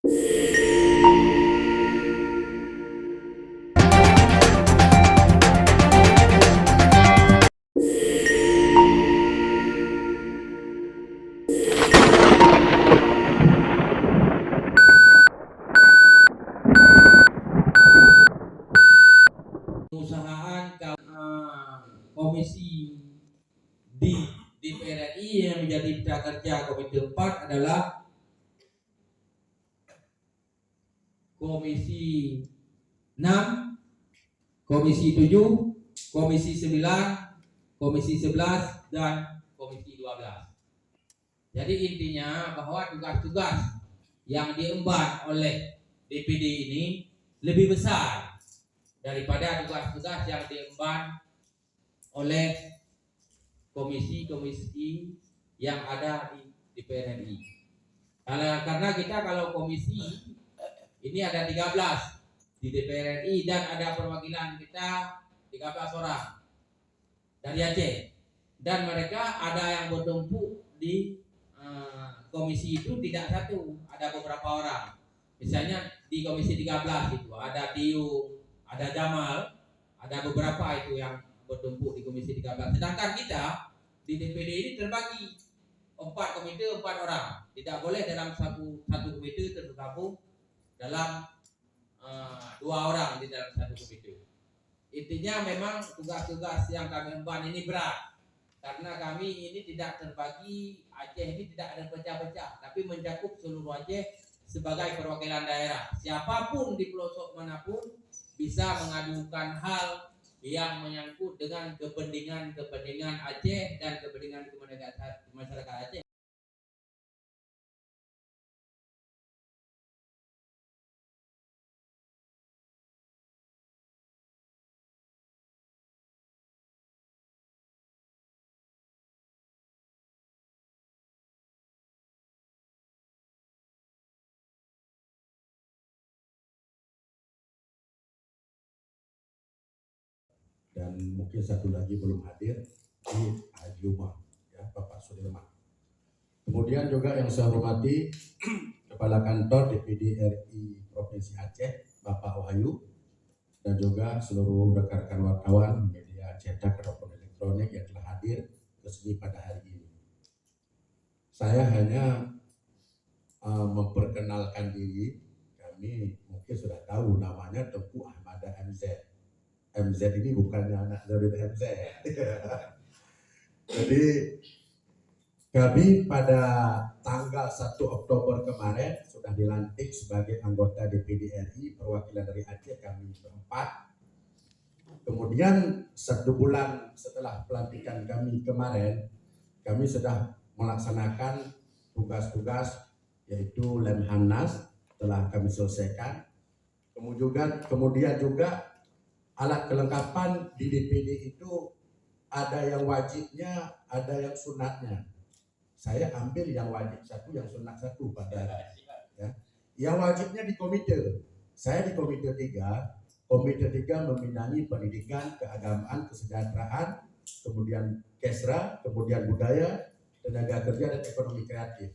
Perusahaan komisi di DPR RI yang menjadi mitra kerja Komite 4 adalah Komisi 6, Komisi 7, Komisi 9, Komisi 11, dan Komisi 12. Jadi intinya bahwa tugas-tugas yang diemban oleh DPD ini lebih besar daripada tugas-tugas yang diemban oleh komisi-komisi yang ada di DPR RI. Karena kita kalau komisi ini ada 13 di DPR RI dan ada perwakilan kita 13 orang dari Aceh, dan mereka ada yang bertumpuk di komisi itu tidak satu, ada beberapa orang. Misalnya di komisi 13 itu ada Tiu, ada Jamal, ada beberapa itu yang bertumpuk di komisi 13. Sedangkan kita di DPD ini terbagi 4 komite 4 orang. Tidak boleh dalam satu komite tergabung dalam 2 orang di dalam satu komite. Intinya memang tugas-tugas yang kami emban ini berat, karena kami ini tidak terbagi, Aceh ini tidak ada pecah-pecah, tapi mencakup seluruh Aceh sebagai perwakilan daerah. Siapapun di pelosok manapun bisa mengadukan hal yang menyangkut dengan kepentingan Aceh dan kepentingan masyarakat Aceh. Dan mungkin satu lagi belum hadir di Haji Umar, ya, Bapak Sudirman. Kemudian juga yang saya hormati Kepala Kantor DPD RI Provinsi Aceh, Bapak Wahyu, dan juga seluruh rekan-rekan wartawan media cetak ataupun elektronik yang telah hadir ke sini pada hari ini. Saya hanya memperkenalkan diri. Kami mungkin sudah tahu namanya Tengku Ahmada MZ. MZ ini bukannya anak dari MZ. Jadi kami pada tanggal 1 Oktober kemarin sudah dilantik sebagai anggota DPD RI perwakilan dari Aceh, kami berempat. Kemudian 1 bulan setelah pelantikan kami kemarin, kami sudah melaksanakan tugas-tugas yaitu Lemhanas telah kami selesaikan. Kemudian juga alat kelengkapan di DPD itu ada yang wajibnya, ada yang sunatnya. Saya ambil yang wajib 1, yang sunat 1 pada ya. Yang wajibnya di komite. Saya di komite 3. Komite 3 membidangi pendidikan, keagamaan, kesejahteraan, kemudian Kesra, kemudian budaya, tenaga kerja dan ekonomi kreatif.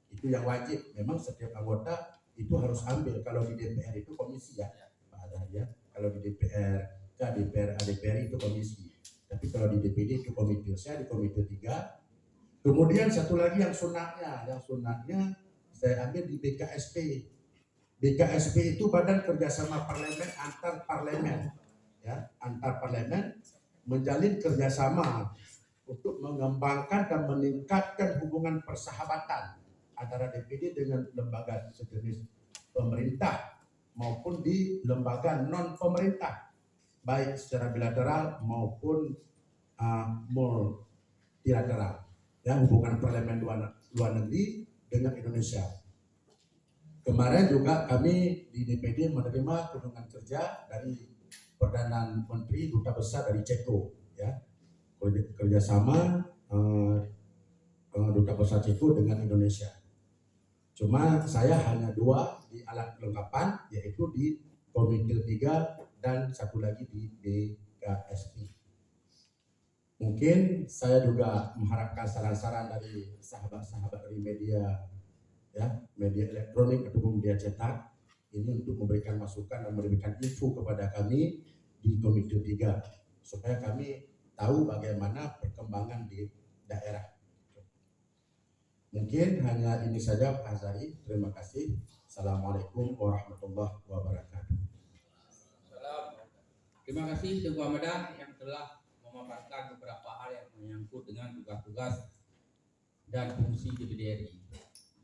Itu yang wajib. Memang setiap anggota itu harus ambil. Kalau di DPR itu komisi ya, Pak Adar ya. Kalau di DPR, DPR itu komisi. Tapi kalau di DPD itu komite. Saya di komite 3. Kemudian satu lagi yang sunatnya saya ambil di BKSP. BKSP itu Badan Kerjasama Parlemen antar parlemen, ya, antar parlemen menjalin kerjasama untuk mengembangkan dan meningkatkan hubungan persahabatan antara DPD dengan lembaga sejenis pemerintah maupun di lembaga non pemerintah, baik secara bilateral maupun multilateral, ya, hubungan parlemen luar negeri dengan Indonesia. Kemarin juga kami di DPD menerima kunjungan kerja dari Perdana Menteri Duta Besar dari Ceko, ya, kerjasama Duta Besar Ceko dengan Indonesia. Cuma saya hanya 2 di alat kelengkapan, yaitu di Komite 3 dan 1 lagi di BKSP. Mungkin saya juga mengharapkan saran-saran dari sahabat-sahabat dari media ya, media elektronik ataupun media cetak, ini untuk memberikan masukan dan memberikan info kepada kami di Komite 3 supaya kami tahu bagaimana perkembangan di daerah. Mungkin hanya ini saja Pak Azari. Terima kasih. Assalamualaikum warahmatullahi wabarakatuh. Terima kasih Teguh Ahmada yang telah memaparkan beberapa hal yang menyangkut dengan tugas-tugas dan fungsi DPD RI.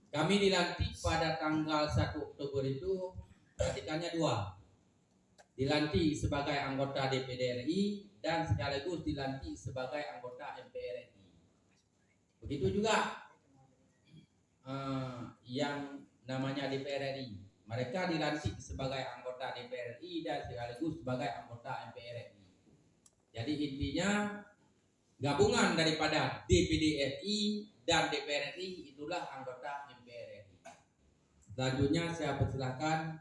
Kami dilantik pada tanggal 1 Oktober itu pelantikannya dua. Dilantik sebagai anggota DPD RI dan sekaligus dilantik sebagai anggota MPR RI. Begitu juga yang namanya DPR RI. Mereka dilantik sebagai anggota DPR RI dan sekaligus sebagai anggota MPR RI. Jadi intinya gabungan daripada DPD RI dan DPR RI itulah anggota MPR RI. Selanjutnya saya persilahkan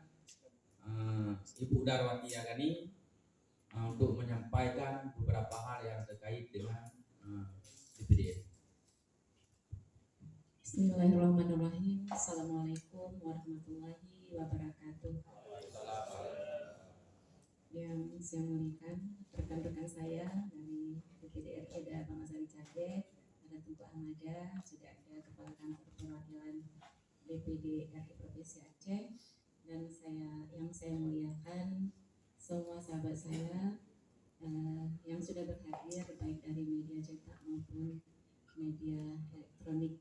Ibu Darwati Agani untuk menyampaikan beberapa hal yang terkait dengan DPD RI. Bismillahirrahmanirrahim. Assalamualaikum warahmatullahi wabarakatuh. Yang saya muliakan rekan-rekan saya dari DPD RI, ada Bang Azari Cadet, ada Teguh Ahmada, sudah ada Kepala Kantor Perwakilan DPD RI Provinsi Aceh, dan yang saya muliakan semua sahabat saya yang sudah berhadir baik dari media cetak maupun media elektronik.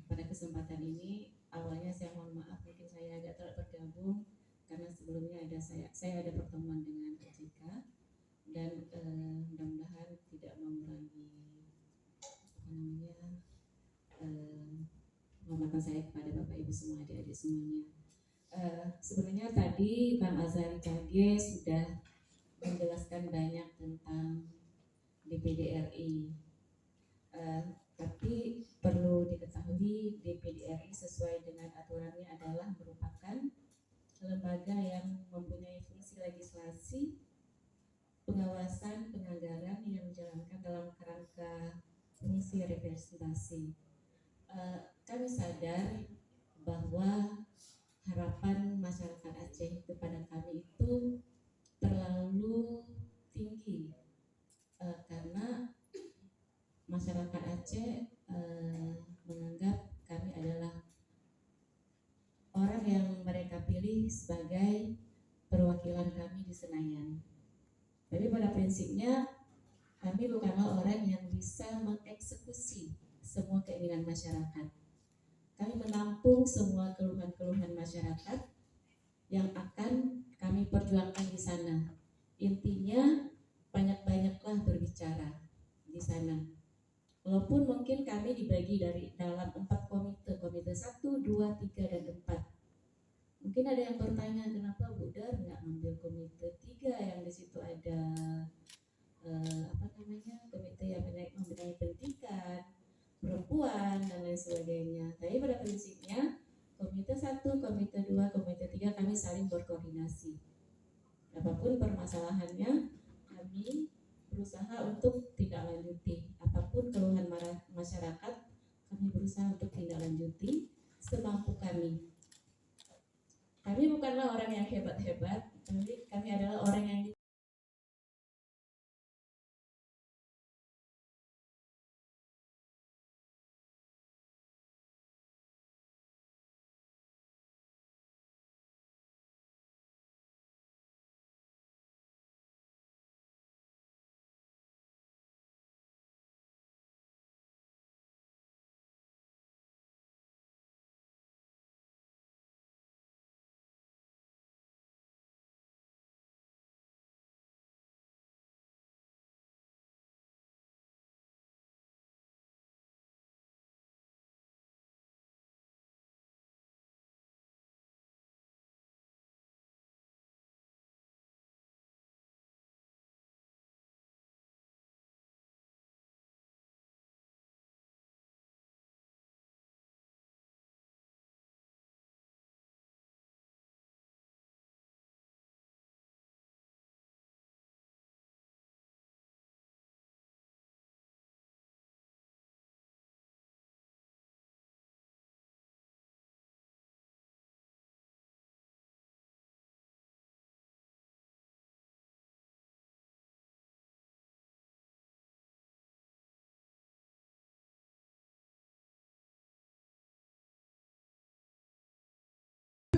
Pada kesempatan ini awalnya saya mohon maaf, mungkin saya agak telat bergabung karena sebelumnya saya ada pertemuan dengan OJK, dan mudah-mudahan tidak mengurangi penghormatan saya kepada Bapak Ibu semua, adik-adik semuanya. Sebenarnya tadi Bang Azari Cage sudah menjelaskan banyak tentang DPD RI. Tapi perlu diketahui DPD RI sesuai dengan aturannya adalah merupakan lembaga yang mempunyai fungsi legislasi, pengawasan, penganggaran yang dijalankan dalam kerangka fungsi representasi. Kami sadar bahwa harapan masyarakat Aceh kepada kami itu terlalu tinggi, karena masyarakat Aceh menganggap kami adalah orang yang mereka pilih sebagai perwakilan kami di Senayan. Tapi pada prinsipnya kami bukanlah orang yang bisa mengeksekusi semua keinginan masyarakat. Kami menampung semua keluhan-keluhan masyarakat yang akan kami perjuangkan di sana. Intinya banyak-banyaklah berbicara di sana. Walaupun mungkin kami dibagi dalam 4 komite 1, 2, 3, dan 4. Mungkin ada yang bertanya, kenapa Bu Dar nggak ngambil komite 3 yang di situ ada komite yang membenahi pendidikan, perempuan, dan lain sebagainya. Tapi pada prinsipnya komite 1, komite 2, komite 3 kami saling berkoordinasi. Apapun permasalahannya, kami berusaha untuk tidak lanjuti. Apapun keluhan masyarakat, kami berusaha untuk tidak lanjuti semampu kami. Kami bukanlah orang yang hebat-hebat, tapi kami adalah orang yang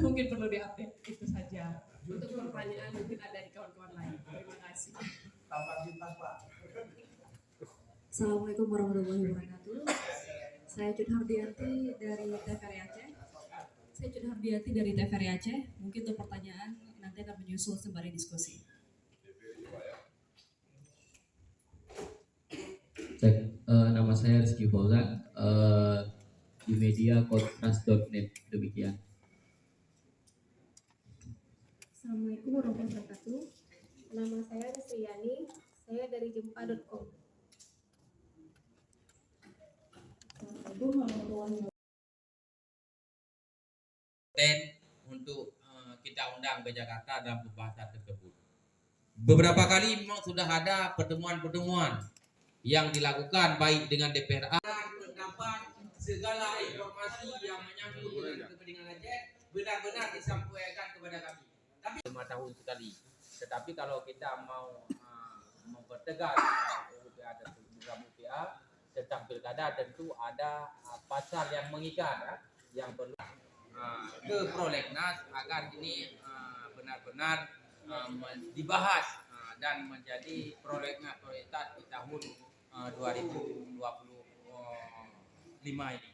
mungkin perlu diupdate. Itu saja. Untuk pertanyaan mungkin ada di kawan-kawan lain. Terima kasih. Assalamualaikum warahmatullahi wabarakatuh. Saya Cud Hardianti dari TVRI Aceh. Mungkin untuk pertanyaan nanti akan menyusul sembari diskusi. Cek, nama saya Rizky Fauzan, di media kontras.net, demikian. Assalamualaikum warahmatullahi wabarakatuh. Nama saya Risriyani, saya dari jempa.com. Assalamualaikum warahmatullahi wabarakatuh. Untuk kita undang ke Jakarta dalam pembahasan tersebut. Beberapa kali memang sudah ada pertemuan-pertemuan yang dilakukan baik dengan DPRA dan pendapat segala informasi yang menyangkut dengan kepentingan Aceh benar-benar disampaikan kepada kami. Tapi 5 tahun sekali. Tetapi kalau kita mau mempertegas UPA dan program UPA tentang pilkada tentu ada pasal yang mengikat yang perlu ke prolegnas agar ini benar-benar dibahas dan menjadi prolegnas prioritas di tahun 2025 ini.